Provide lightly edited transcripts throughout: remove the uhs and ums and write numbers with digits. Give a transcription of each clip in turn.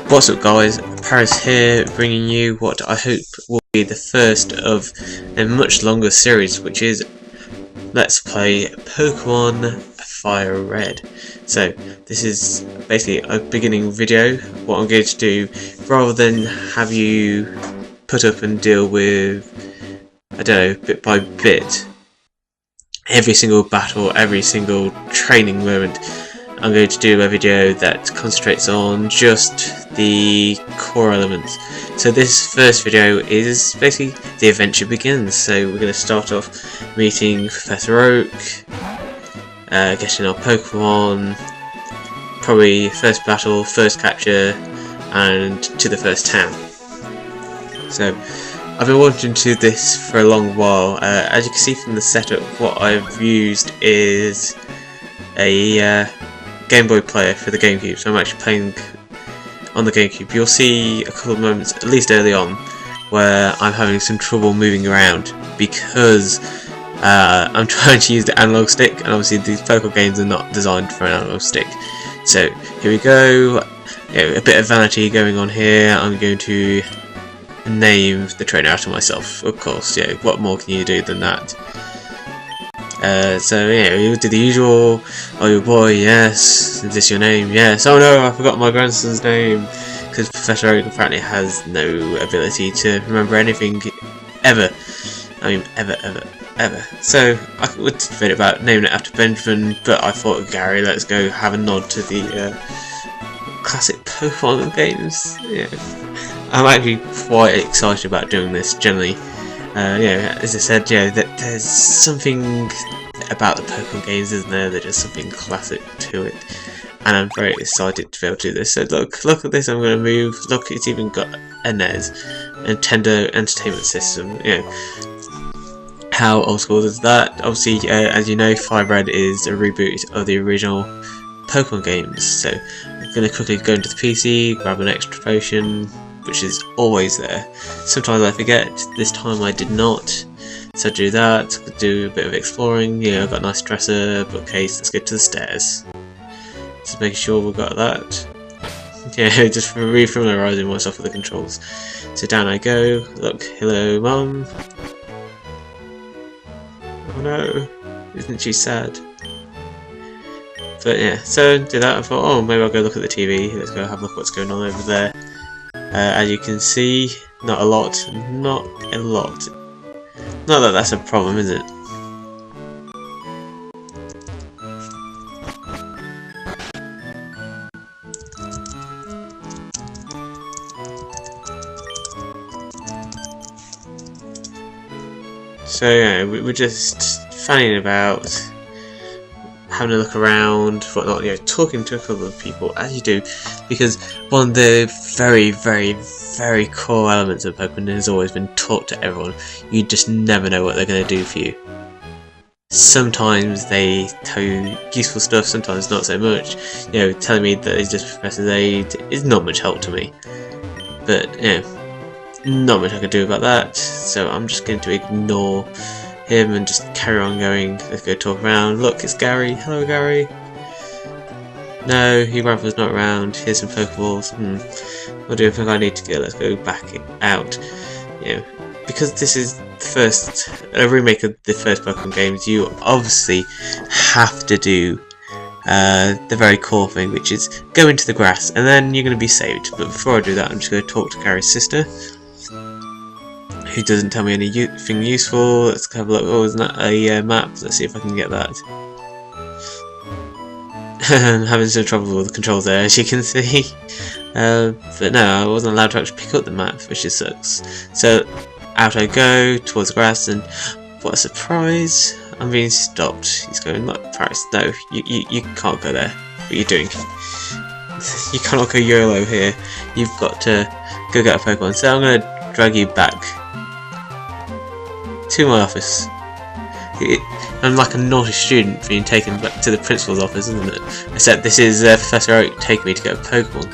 What's up guys, Parris here, bringing you what I hope will be the first of a much longer series, which is Let's Play Pokémon FireRed. So this is basically a beginning video. What I'm going to do, rather than have you put up and deal with, I don't know, bit by bit, every single battle, every single training moment, I'm going to do a video that concentrates on just the core elements. So this first video is basically the adventure begins. So we're going to start off meeting Professor Oak, getting our Pokemon, probably first battle, first capture, and to the first town. So I've been wanting to do this for a long while. As you can see from the setup, what I've used is a Game Boy player for the GameCube, so I'm actually playing on the GameCube. You'll see a couple of moments, at least early on, where I'm having some trouble moving around because I'm trying to use the analog stick, and obviously these Pokemon games are not designed for an analog stick. So here we go, a bit of vanity going on here. I'm going to name the trainer after myself, of course. What more can you do than that? So yeah, we would do the usual. Oh your boy, yes. Is this your name? Yes. Oh no, I forgot my grandson's name, because Professor Oak apparently has no ability to remember anything ever. I mean, ever. So I would debate about naming it after Benjamin, but I thought, Gary, let's go have a nod to the classic Pokemon games. Yeah, I'm actually quite excited about doing this generally. As I said, that there's something about the Pokemon games, isn't there? There's just something classic to it, and I'm very excited to be able to do this. So look at this. I'm going to move. Look, it's even got a NES, Nintendo Entertainment System. How old school is that? Obviously, as you know, FireRed is a reboot of the original Pokemon games. So I'm going to quickly go into the PC, grab an extra potion, which is always there. Sometimes I forget. This time I did not. So do that. Do a bit of exploring. I've got a nice dresser, bookcase. Let's get to the stairs. Just making sure we've got that. Just re-familiarising myself with the controls. So down I go. Look, hello, Mum. Oh no, isn't she sad? But yeah, so did that. I thought, oh, maybe I'll go look at the TV. Let's go have a look at what's going on over there. As you can see, not a lot. Not that that's a problem, is it? So yeah, we're just fanning about, having a look around, whatnot, talking to a couple of people, as you do, because one of the very core elements of Pokemon has always been taught to everyone. You just never know what they're going to do for you. Sometimes they tell you useful stuff, sometimes not so much. Telling me that it's just Professor's aid is not much help to me. But not much I can do about that, so I'm just going to ignore him and just carry on going. Let's go talk around. Look, it's Gary. Hello, Gary. No, your grandpa's not around. Here's some Pokeballs. What do you think I need to go? Let's go back out. Because this is a remake of the first Pokemon games, you obviously have to do the very core thing, which is go into the grass, and then you're going to be saved. But before I do that, I'm just going to talk to Gary's sister, who doesn't tell me anything useful. Let's have a look. Oh, isn't that a map? Let's see if I can get that. I'm having some trouble with the controls there, as you can see. But no, I wasn't allowed to actually pick up the map, which just sucks. So out I go towards the grass, and what a surprise! I'm being stopped. He's going, look, Parris, no, you can't go there. What are you doing? You cannot go YOLO here. You've got to go get a Pokemon. So I'm going to drag you back to my office. I'm like a naughty student being taken back to the principal's office, isn't it? Except this is Professor Oak taking me to get a Pokemon.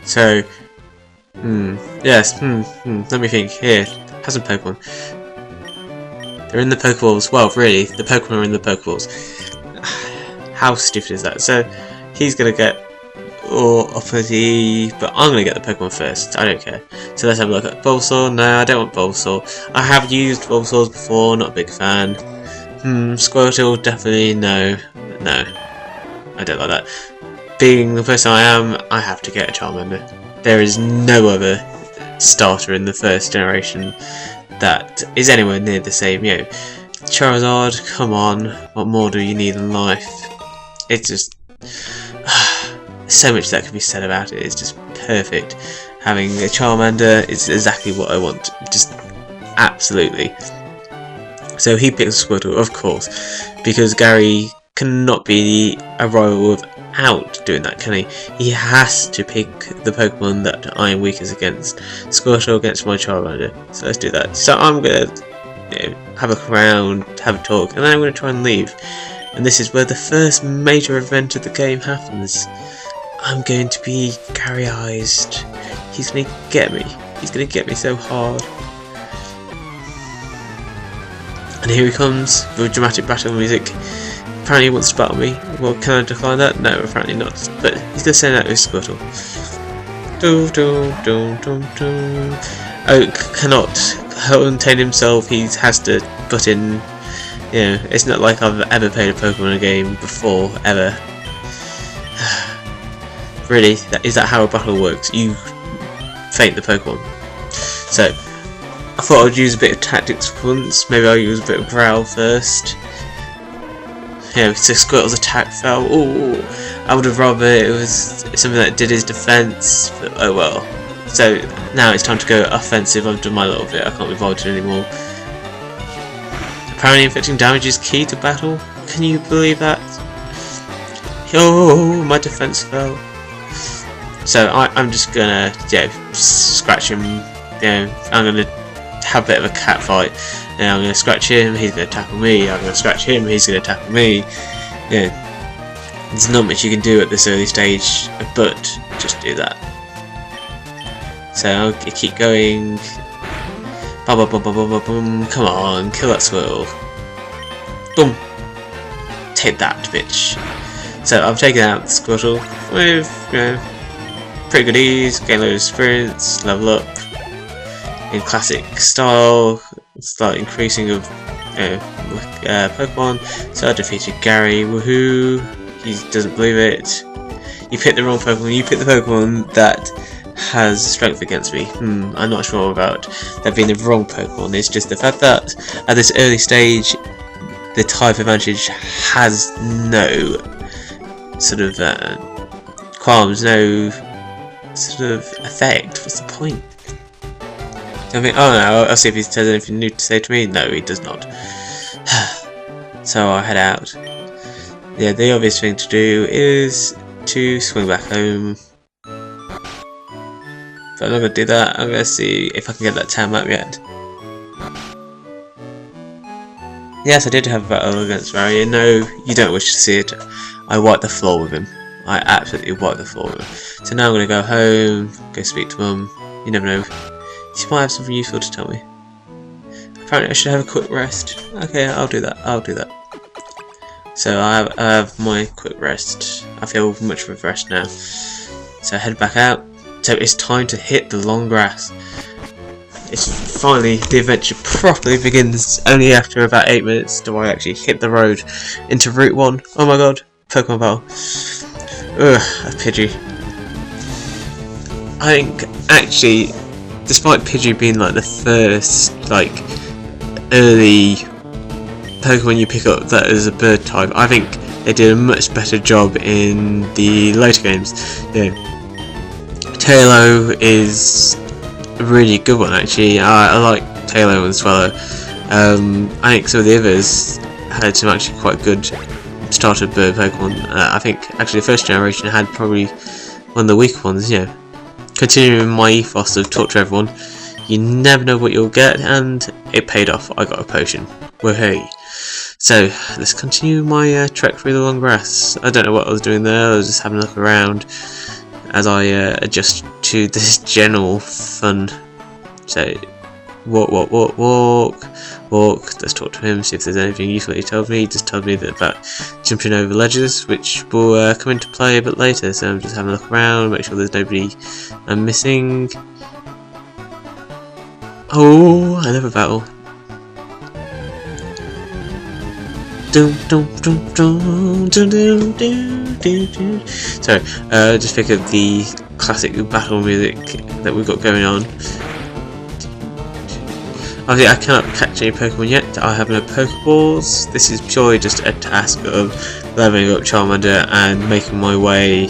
So, yes, let me think. Here, have some Pokemon. They're in the Pokeballs. Well, really, the Pokemon are in the Pokeballs. How stupid is that? So, he's gonna get... or uppity, but I'm going to get the Pokemon first, I don't care. So let's have a look at Bulbasaur. No, I don't want Bulbasaur. I have used Bulbasaurs before, not a big fan. Squirtle, definitely no. No, I don't like that. Being the person I am, I have to get a Charmander. There is no other starter in the first generation that is anywhere near the same, you know. Charizard, come on, what more do you need in life? It's just so much that can be said about it. It's just perfect. Having a Charmander is exactly what I want, just absolutely. So he picks Squirtle, of course, because Gary cannot be a rival without doing that, can he? He has to pick the Pokemon that I am weakest against. Squirtle against my Charmander. So let's do that. So I'm gonna have a look around, have a talk, and then I'm gonna try and leave. And this is where the first major event of the game happens. I'm going to be Gary-ized. He's gonna get me. He's gonna get me so hard. And here he comes with dramatic battle music. Apparently he wants to battle me. Well, can I decline that? No, apparently not. But he's going to send out his Squirtle. Oak cannot contain himself. He has to put in, you know, it's not like I've ever played a Pokemon game before, ever. Really? Is that how a battle works? You faint the Pokemon. So, I thought I would use a bit of tactics once. Maybe I'll use a bit of growl first. Yeah, so Squirtle's attack fell. Ooh, I would have rather it was something that did his defense, but oh well. So now it's time to go offensive. I've done my little bit. I can't be bothered anymore. Apparently, inflicting damage is key to battle. Can you believe that? Oh, my defense fell. So I'm just gonna, scratch him. I'm gonna have a bit of a cat fight. Now I'm going to scratch him, he's going to tackle me, I'm going to scratch him, he's going to tackle me. Yeah, there's not much you can do at this early stage, but just do that. So I'll keep going. Come on, kill that Swirl. Boom! Take that, bitch. So I've taken out the Squirtle with, pretty good ease, gain a load of experience, level up. In classic style, slight increasing of Pokemon. So I defeated Gary, woohoo! He doesn't believe it. You picked the wrong Pokemon. You picked the Pokemon that has strength against me. I'm not sure about that being the wrong Pokemon. It's just the fact that at this early stage, the type advantage has no sort of qualms, no sort of effect. What's the point? I mean, oh no, I'll see if he has anything new to say to me. No, he does not. So I'll head out. Yeah, the obvious thing to do is to swing back home. But I'm not going to do that. I'm going to see if I can get that town map yet. Yes, I did have a battle against Barrier. No, you don't wish to see it. I wiped the floor with him. I absolutely wiped the floor with him. So now I'm going to go home, go speak to Mum. You never know. She might have something useful to tell me. Apparently I should have a quick rest. Okay, I'll do that. I'll do that. So I have my quick rest. I feel much refreshed now. So I head back out. So it's time to hit the long grass. It's finally, the adventure properly begins. Only after about 8 minutes do I actually hit the road into Route 1. Oh my god, Pokemon battle. Ugh, a Pidgey. I think, actually, despite Pidgey being like the first, like, early Pokemon you pick up that is a bird type, I think they did a much better job in the later games. Yeah. Tailo is a really good one actually. I like Tailo and Swallow. I think some of the others had some actually quite good starter bird Pokemon. I think actually the first generation had probably one of the weaker ones, you know. Continuing my ethos of talk to everyone, you never know what you'll get, and it paid off. I got a potion. Woohoo! So let's continue my trek through the long grass. I don't know what I was doing there. I was just having a look around as I adjust to this general fun. So walk, walk, walk, walk. walk. Let's talk to him, see if there's anything useful he told me. He just told me that about jumping over ledges, which will come into play a bit later, so I'm just having a look around, make sure there's nobody I'm missing. Oh, another battle. So, just pick up the classic battle music that we've got going on. Obviously, I cannot catch any Pokemon yet. I have no Pokeballs. This is purely just a task of leveling up Charmander and making my way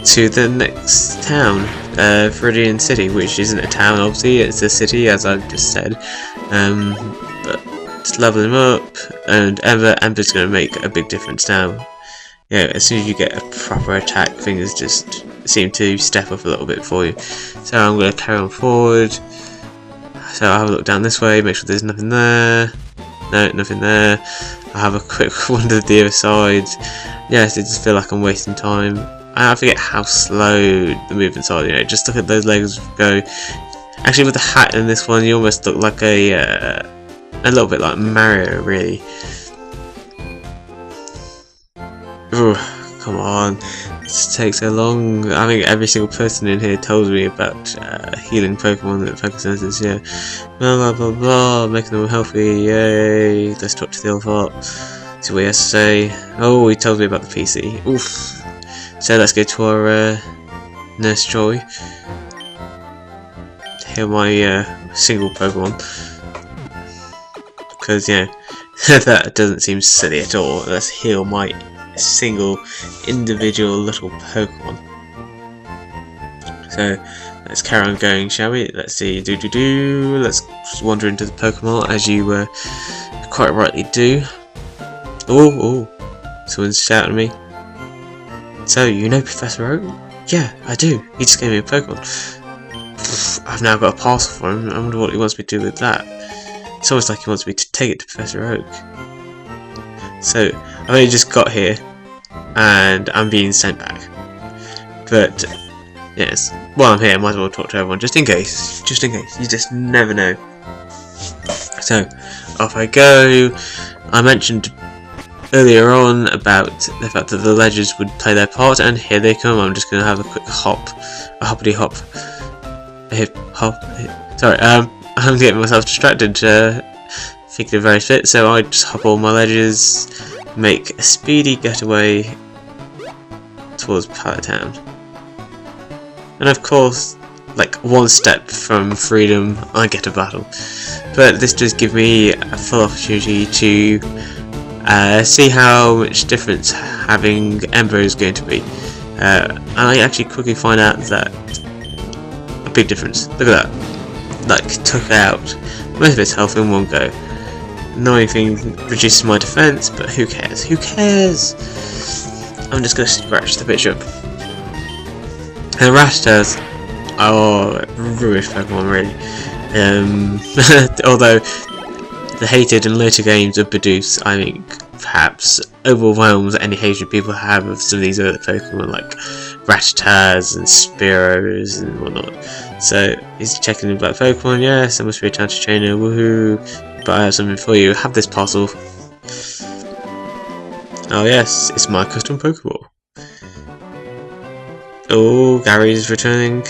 to the next town, Viridian City, which isn't a town, obviously, it's a city, as I've just said. But just level him up, and Ember's going to make a big difference now. Yeah, as soon as you get a proper attack, things just seem to step up a little bit for you. So I'm going to carry on forward. So I'll have a look down this way, make sure there's nothing there. No, nothing there. I'll have a quick wander to the other side. Yes, it just feel like I'm wasting time. I forget how slow the movements are, you know, just look at those legs go. Actually, with the hat in this one, you almost look like a little bit like Mario, really. Ooh, come on. This takes so long. I think every single person in here tells me about healing Pokemon that focus senses, yeah. Blah blah blah blah, making them healthy, yay. Let's talk to the Elfart. See what he has to say. Oh, he tells me about the PC. Oof. So let's go to our Nurse Joy. Heal my single Pokemon. Because, yeah, that doesn't seem silly at all. Let's heal my single individual little Pokemon. So let's carry on going, shall we? Let's see, let's just wander into the Pokemon as you quite rightly do. Oh, someone's shouting at me. So, you know Professor Oak? Yeah, I do. He just gave me a Pokemon. I've now got a parcel for him. I wonder what he wants me to do with that. It's almost like he wants me to take it to Professor Oak. So, I've only just got here, and I'm being sent back. But, yes, while I'm here, I might as well talk to everyone, just in case. Just in case. You just never know. So, off I go. I mentioned earlier on about the fact that the ledges would play their part, and here they come. I'm just going to have a quick hop. A hoppity hop. A hip hop. Sorry, I'm getting myself distracted, thinking of various bits, so I just hop all my ledges, make a speedy getaway towards Pallet Town. And of course, like one step from freedom, I get a battle. But this does give me a full opportunity to see how much difference having Ember is going to be. And I actually quickly find out that a big difference. Look at that. Like, took out most of its health in one go. Annoying thing reduces my defense, but who cares? Who cares? I'm just gonna scratch the bitch up. And Rattata's rubbish Pokemon, really. Although the hated and later games of Bidoof, I think, perhaps overwhelms any hatred people have of some of these other Pokemon like Rattatas and Spearows and whatnot. So he's checking in black Pokemon. Yes, I must be a Tantrum Trainer. Woohoo! But I have something for you. Have this parcel. Oh yes, it's my custom Pokeball. Oh, Gary's returning.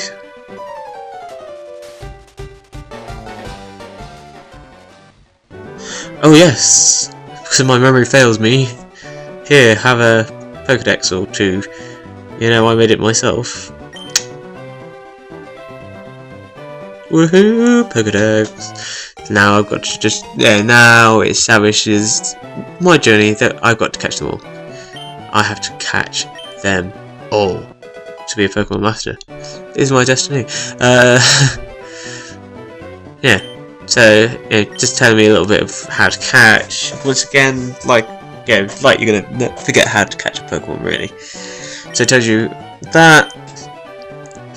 Oh yes, because my memory fails me. Here, have a Pokedex or two. You know, I made it myself. Woohoo! Pokedex. Now I've got to just... yeah, now it establishes my journey that I've got to catch them all. I have to catch them all to be a Pokemon Master. It is my destiny. Yeah. So, yeah, just tell me a little bit of how to catch. Once again, like you're gonna forget how to catch a Pokemon, really. So it tells you that.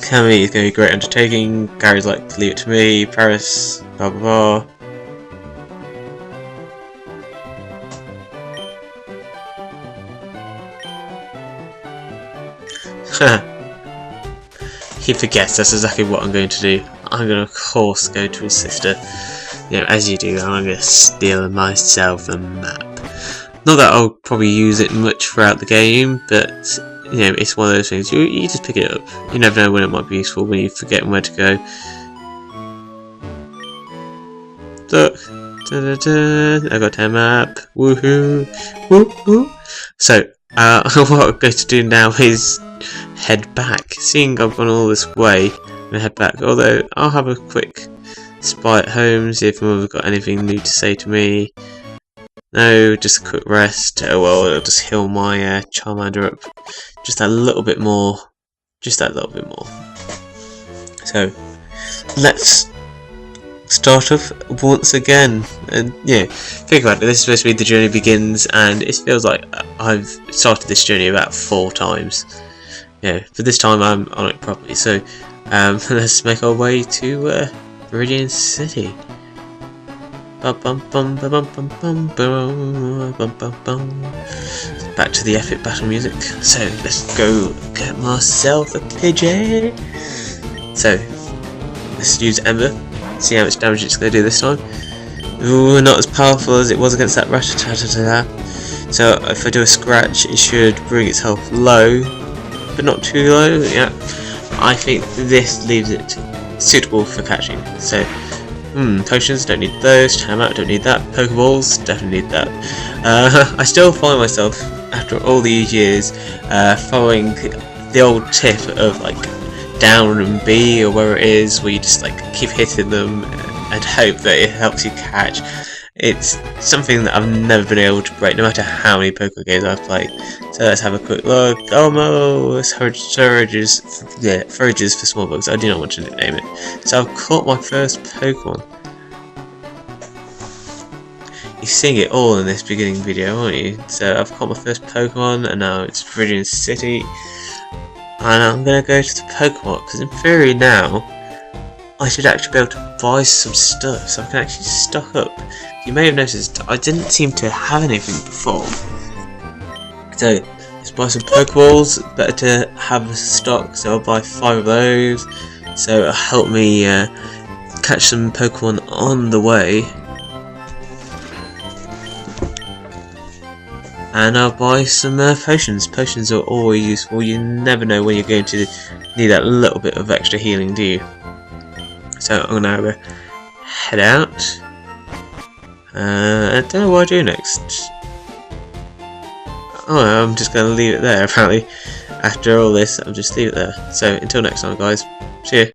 Cammy is going to be a great undertaking. Gary's like, leave it to me. Parris, blah blah blah. He forgets that's exactly what I'm going to do. I'm going to, of course, go to his sister. as you do, I'm going to steal myself a map. Not that I'll probably use it much throughout the game, but it's one of those things, you just pick it up. You never know when it might be useful, when you forget where to go. Look, I got a map, woohoo, woohoo. So, what I'm going to do now is head back. Seeing I've gone all this way, I'm going to head back, although I'll have a quick spy at home, see if Mother's got anything new to say to me. No, just a quick rest. Oh well, it'll just heal my Charmander up just that little bit more. Just that little bit more. So, let's start off once again. And think about it, this is supposed to be the journey begins, and it feels like I've started this journey about 4 times. But this time I'm on it properly. So, let's make our way to Viridian City. Back to the epic battle music. So let's go get myself a Pidgey. So let's use Ember. See how much damage it's going to do this time. Ooh, not as powerful as it was against that Rattata. So if I do a scratch, it should bring its health low, but not too low. Yeah, I think this leaves it suitable for catching. So. Potions, don't need those. Time out, don't need that. Pokeballs, definitely need that. I still find myself, after all these years, following the old tip of like down and B or where it is, where you just like keep hitting them and hope that it helps you catch. It's something that I've never been able to break, no matter how many Pokemon games I've played. So let's have a quick look. Almost forages for small bugs. I do not want to nickname it. So I've caught my first Pokemon. You're seeing it all in this beginning video, aren't you? So I've caught my first Pokemon, and now it's Viridian City. And I'm gonna go to the Pokemon because in theory now I should actually be able to buy some stuff, so I can actually stock up. You may have noticed I didn't seem to have anything before. So let's buy some Pokeballs, better to have a stock, so I'll buy 5 of those. So it'll help me catch some Pokemon on the way. And I'll buy some potions. Potions are always useful, you never know when you're going to need that little bit of extra healing, do you? So I'm gonna head out. I don't know what I do next. Oh, I'm just gonna leave it there. Apparently, after all this, I'll just leave it there. So until next time, guys. See you.